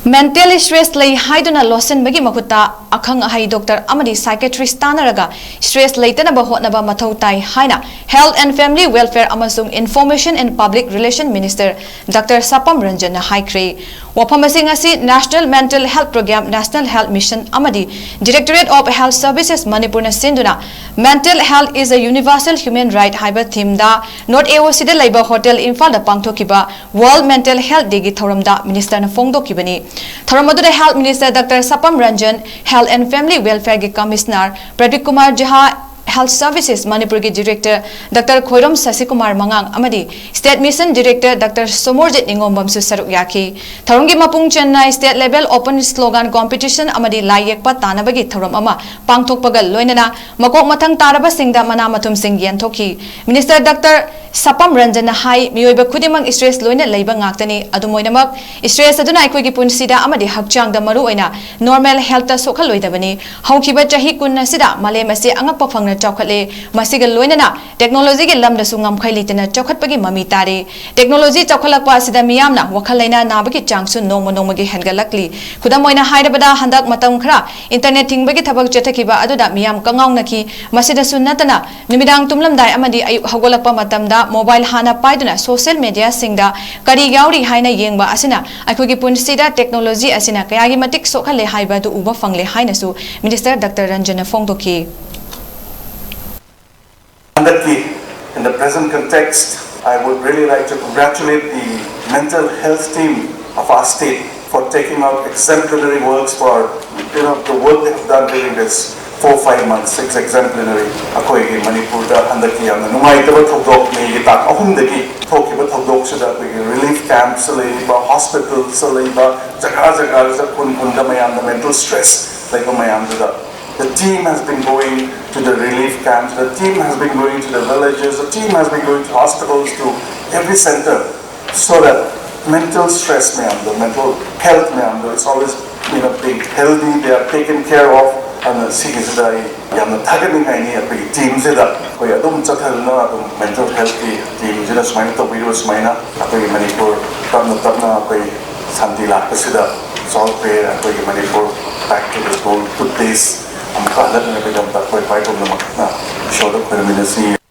Mental stress lay haiduna losen bagi makuta akhang ahai doctor amadi psychiatrist tanaraga stress laitana ba hotnaba mathau tai haina Health and Family Welfare amasung Information and Public Relation Minister Dr. Sapam Ranjan haikre wapamasing asi National Mental Health Program National Health Mission amadi Directorate of Health Services Manipur na sinduna Mental Health is a universal human right haiba theme da North AOC da laiba hotel Imphal da pangthokiba World Mental Health Day gi thoramda minister na phongdokibani Tharamadura Health Minister Dr. Sapam Ranjan, Health and Family Welfare ki Commissioner 𝗵𝗡𝗏 Health Services Manipur ki Director Dr. 𝗠𝗘𝗡𝗧𝗏 Mangang amadi State Mission Director Dr. 𝗠𝗧𝗏 𝗏𝗡𝗏 saruk yaki Tharungi mapung Chennai State Level Open Slogan Competition amadi lai yekpa tanabagi thoram ama pangthokpaga loinana makok mathang taraba singda mana mathum sing yenthokhi Minister Dr. Sapam Ranjan hai miyoiba khudimang stress loina leiba ngaktani adumoinamak stress aduna aikoi gi punsida amadi hakchang da maru oina normal health ta sokhal loidabani haukiba chahi kunna sida malem ase angakpa phangna chawkhatle masiga loinana technology gi lamda sungam khailitena chawkhatpagi mami tare technology chawkhalakpa sida miyamna wakhalaina nabagi changsu nongmagi hengalakli khudamoina hairabada handak matam khara internet tingbagi thabak chethakiba aduda miyam kangawnaki masida sunnatana nimidang tumlamdai amadi ayu hagolakpa matamda mobile hana paiduna social media singda kari yauri haina yengba asina aikogi punsida technology asina kayagi matik sokhale haiba du uba fangle haina su Minister Dr. Ranjan phongdoki In the present context, I would really like to congratulate the mental health team of our state for taking out exemplary works for the work they have done during this 4-5 months, 6 exemplary akoigi Manipur da handaki yamna numaitaba thodok ni tak ahumdagi thokiba thodok sida relief camps leiba hospitals leiba jaga sa kun da mayam mental stress leiba mayam da the team has been going to the relief camps, the team has been going to the villages, the team has been going to hospitals, to every center, so that mental stress the mental health it's always being healthy, they are taken care of. And sige sida yamna thaganing ai ni team sida koi adum chathalna adum mental health ki team sida smaina to video smaina akoi Manipur tapna koi santi la sida solve pe akoi Manipur back to the goal to place am khala na be jam tak koi fight na show the permanency